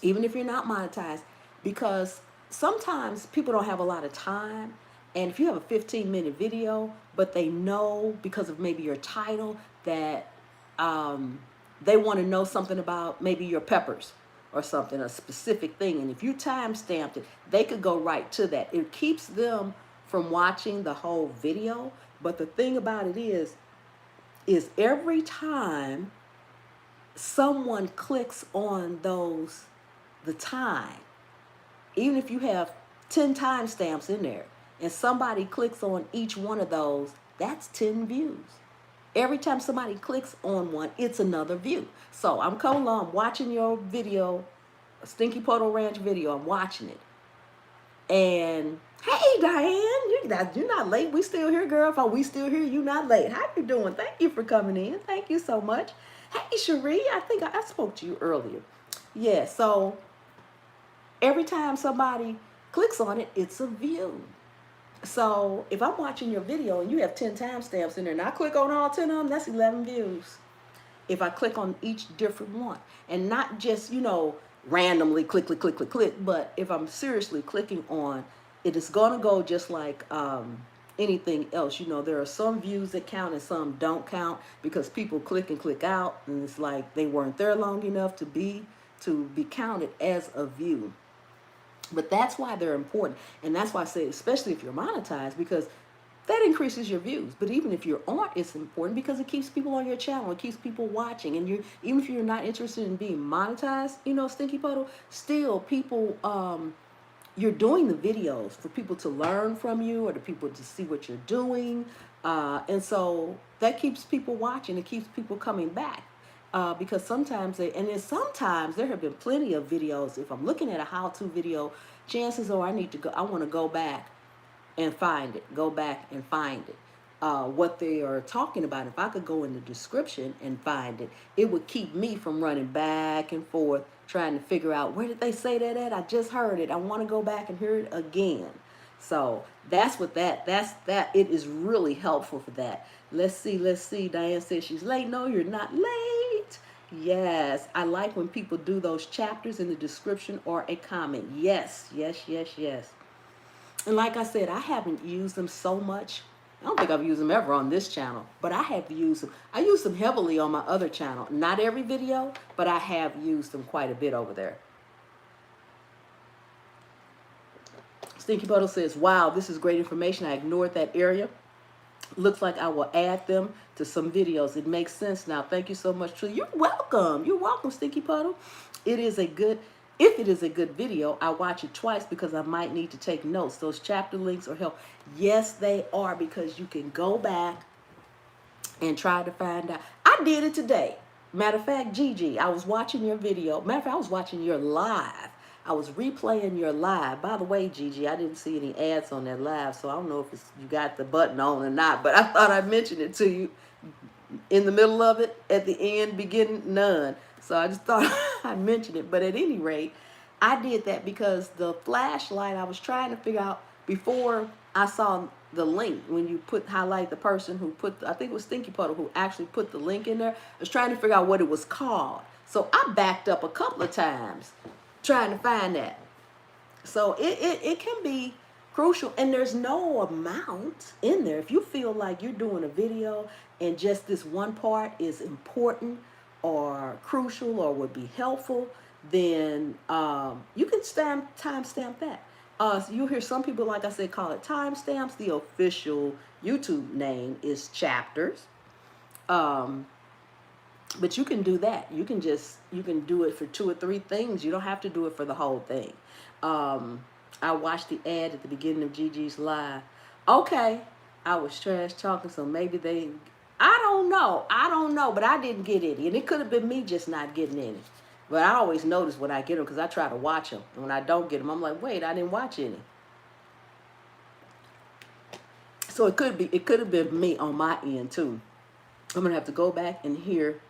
even if you're not monetized, because sometimes people don't have a lot of time. And if you have a 15-minute video, but they know because of maybe your title that they want to know something about maybe your peppers or something, a specific thing. And if you time stamped it, they could go right to that. It keeps them from watching the whole video. But the thing about it is every time someone clicks on the time, even if you have 10 timestamps in there and somebody clicks on each one of those, that's 10 views. Every time somebody clicks on one, it's another view. So I'm coming along, I'm watching your video, a Stinky Puddle Ranch video, I'm watching it. And hey, Diane, you're not late. We still here, girl. If we still here, you not late. How you doing? Thank you for coming in. Thank you so much. Hey, Cherie, I think I spoke to you earlier. Yeah, so every time somebody clicks on it, it's a view. So if I'm watching your video and you have 10 timestamps in there and I click on all 10 of them, that's 11 views. If I click on each different one and not just, randomly click, but if I'm seriously clicking on, it is going to go just like anything else. There are some views that count and some don't count because people click and click out and it's like they weren't there long enough to be counted as a view. But that's why they're important. And that's why I say, especially if you're monetized, because that increases your views. But even if you aren't, it's important because it keeps people on your channel. It keeps people watching. And even if you're not interested in being monetized, Stinky Puddle, still people, you're doing the videos for people to learn from you or the people to see what you're doing. And so that keeps people watching. It keeps people coming back. Because sometimes sometimes there have been plenty of videos. If I'm looking at a how-to video, chances are I want to go back and find it. Go back and find it. What they are talking about. If I could go in the description and find it, it would keep me from running back and forth trying to figure out where did they say that at? I just heard it. I want to go back and hear it again. So that's that. It is really helpful for that. Let's see. Diane says she's late. No, you're not late. Yes, I like when people do those chapters in the description or a comment. Yes. And like I said, I haven't used them so much. I don't think I've used them ever on this channel, but I have used them. I use them heavily on my other channel. Not every video, but I have used them quite a bit over there. Stinky Puddle says, wow, this is great information. I ignored that area. Looks like I will add them to some videos. It makes sense now. Thank you so much. You're welcome. You're welcome, Stinky Puddle. If it is a good video, I watch it twice because I might need to take notes. Those chapter links are helpful. Yes, they are, because you can go back and try to find out. I did it today. Matter of fact, Gigi, I was watching your video. Matter of fact, I was watching your live. I was replaying your live. By the way, Gigi, I didn't see any ads on that live, so I don't know if you got the button on or not, but I thought I'd mention it to you in the middle of it, at the end, beginning, none. So I just thought I'd mention it. But at any rate, I did that because the flashlight, I was trying to figure out before I saw the link, when you highlight the person who I think it was Stinky Puddle who actually put the link in there. I was trying to figure out what it was called. So I backed up a couple of times trying to find that. So it can be crucial, and there's no amount in there. If you feel like you're doing a video and just this one part is important or crucial or would be helpful, then you can timestamp that. So you'll hear some people, like I said, call it timestamps. The official YouTube name is chapters. But you can do that. You can do it for 2 or 3 things. You don't have to do it for the whole thing. I watched the ad at the beginning of Gigi's live. Okay, I was trash talking, so maybe I don't know, but I didn't get any. And it could have been me just not getting any. But I always notice when I get them because I try to watch them. And when I don't get them, I'm like, wait, I didn't watch any. So it could have been me on my end too. I'm going to have to go back and hear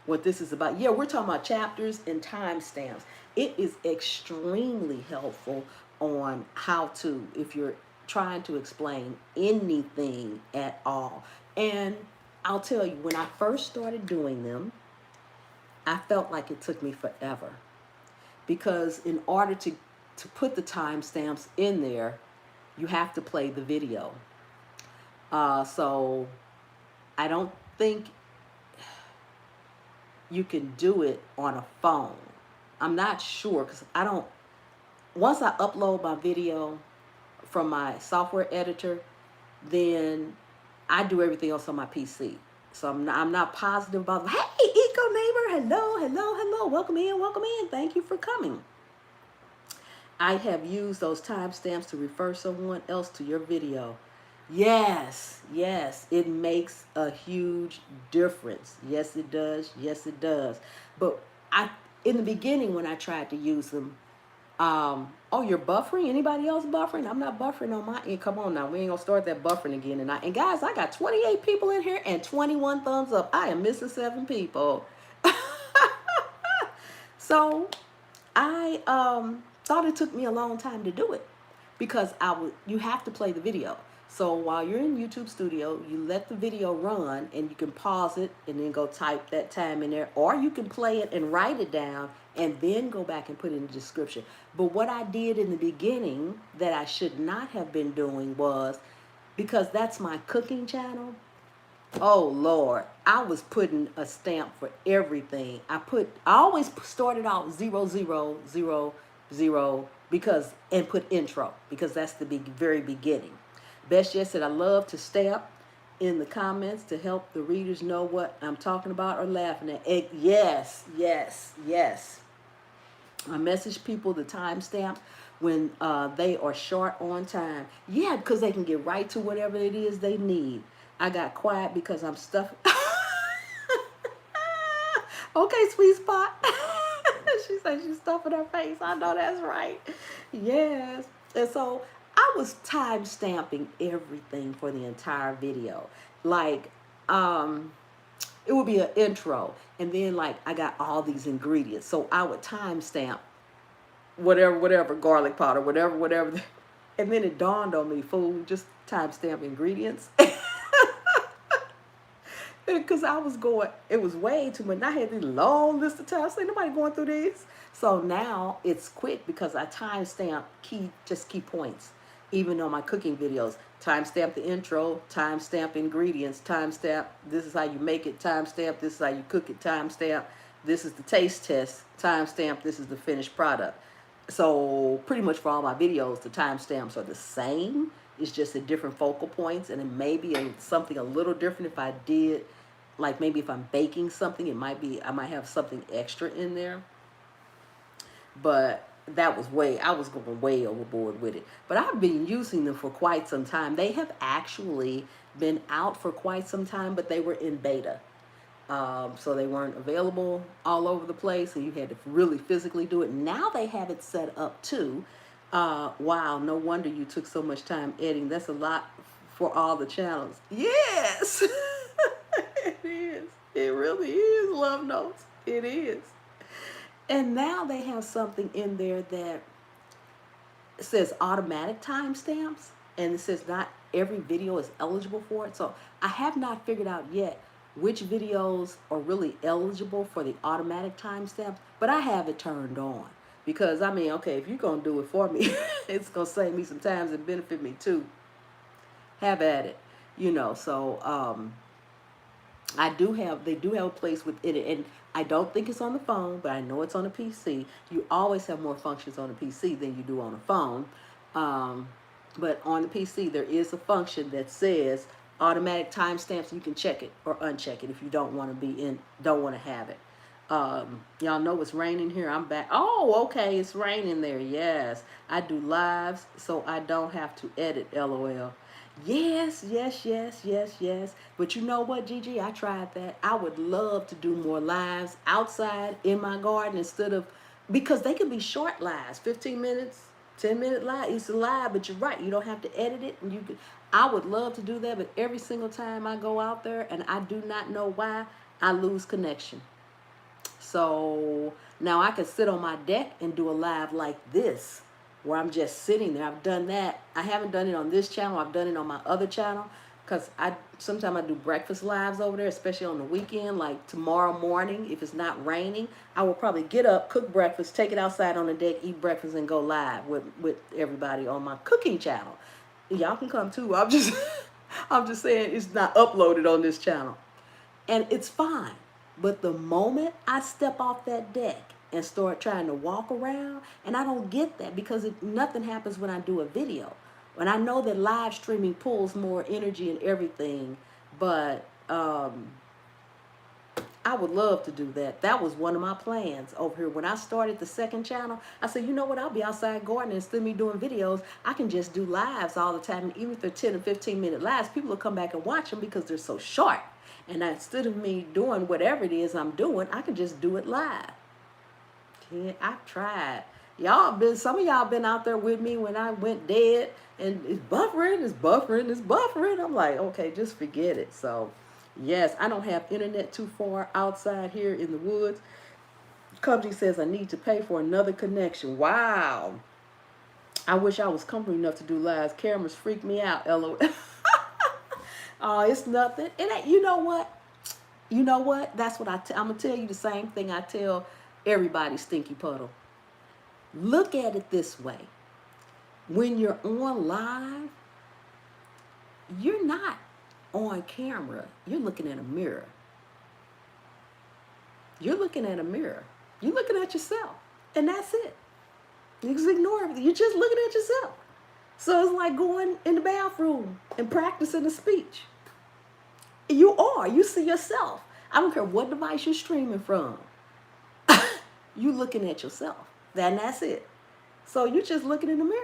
what this is about. Yeah, we're talking about chapters and timestamps. It is extremely helpful on how to, if you're trying to explain anything at all. And I'll tell you, when I first started doing them, I felt like it took me forever. Because in order to put the timestamps in there, you have to play the video. So I don't think you can do it on a phone. I'm not sure, because once I upload my video from my software editor, then I do everything else on my PC. So I'm not positive about, hey, Eco Neighbor, hello, hello, hello, welcome in, thank you for coming. I have used those timestamps to refer someone else to your video. Yes, yes, it makes a huge difference. Yes, it does. Yes, it does. But in the beginning, when I tried to use them, oh, you're buffering? Anybody else buffering? I'm not buffering on my end. Come on now, we ain't gonna start that buffering again. And guys, I got 28 people in here and 21 thumbs up. I am missing 7 people. So I thought it took me a long time to do it because you have to play the video. So while you're in YouTube Studio, you let the video run and you can pause it and then go type that time in there, or you can play it and write it down and then go back and put it in the description. But what I did in the beginning that I should not have been doing was, because that's my cooking channel, oh Lord, I was putting a stamp for everything. I always started out 00000 and put intro, because that's the very beginning. Best Yet said, I love to stamp in the comments to help the readers know what I'm talking about or laughing at. Yes, yes, yes. I message people the timestamp when they are short on time. Yeah, because they can get right to whatever it is they need. I got quiet because I'm stuffed. Okay, sweet spot. She said she's stuffing her face. I know that's right. Yes. And so I was time stamping everything for the entire video. Like, it would be an intro, and then like I got all these ingredients. So I would time stamp whatever, garlic powder, whatever. And then it dawned on me, fool, just time stamp ingredients. Because I was going, it was way too much. I had this long list of times. Ain't nobody going through these. So now it's quick because I timestamp key points. Even on my cooking videos, timestamp the intro, timestamp ingredients, timestamp this is how you make it, timestamp this is how you cook it, timestamp this is the taste test, timestamp this is the finished product. So pretty much for all my videos, the timestamps are the same. It's just at different focal points, and it may be something a little different if I did, like maybe if I'm baking something, I might have something extra in there. But I was going way overboard with it. But I've been using them for quite some time. They have actually been out for quite some time, but they were in beta. So they weren't available all over the place, and you had to really physically do it. Now they have it set up too. Wow, no wonder you took so much time editing. That's a lot for all the channels. Yes, it is. It really is, Love Notes. It is. And now they have something in there that says automatic timestamps, and it says not every video is eligible for it. So I have not figured out yet which videos are really eligible for the automatic timestamps, but I have it turned on. Because, I mean, okay, if you're going to do it for me, it's going to save me some time and benefit me too. Have at it. So they do have a place within it. And I don't think it's on the phone, but I know it's on a PC. You always have more functions on a PC than you do on a phone. But on the PC, there is a function that says automatic timestamps. You can check it or uncheck it if you don't want to have it. Y'all know it's raining here. I'm back. Oh, okay, it's raining there. Yes, I do lives, so I don't have to edit. LOL. Yes. But you know what, Gigi? I tried that. I would love to do more lives outside in my garden because they can be short lives, 15 minutes, 10-minute live. It's a live, but you're right. You don't have to edit it, and I would love to do that, but every single time I go out there, and I do not know why, I lose connection. So now I can sit on my deck and do a live like this, where I'm just sitting there. I've done that. I haven't done it on this channel. I've done it on my other channel, because sometimes I do breakfast lives over there, especially on the weekend. Like tomorrow morning, if it's not raining, I will probably get up, cook breakfast, take it outside on the deck, eat breakfast, and go live with everybody on my cooking channel. Y'all can come too. I'm just saying it's not uploaded on this channel, and it's fine. But the moment I step off that deck and start trying to walk around, and I don't get that because nothing happens when I do a video. And I know that live streaming pulls more energy and everything, but I would love to do that. That was one of my plans over here. When I started the second channel, I said, you know what? I'll be outside gardening instead of me doing videos. I can just do lives all the time. And even if they're 10 and 15-minute lives, people will come back and watch them because they're so short. And instead of me doing whatever it is I'm doing, I can just do it live. Yeah, I've tried. Some of y'all been out there with me when I went dead, and it's buffering, it's buffering, it's buffering. I'm like, okay, just forget it. So, yes, I don't have internet too far outside here in the woods. Company says I need to pay for another connection. Wow. I wish I was comfortable enough to do lives. Cameras freak me out, LOL. Oh, it's nothing. And you know what? You know what? That's what I'm going to tell you the same thing I tell everybody, Stinky Puddle. Look at it this way. When you're on live, you're not on camera. You're looking at a mirror. You're looking at a mirror. You're looking at yourself. And that's it. You just ignore everything. You're just looking at yourself. So it's like going in the bathroom and practicing a speech. You see yourself. I don't care what device you're streaming from. You looking at yourself. Then that's it. So you're just looking in the mirror.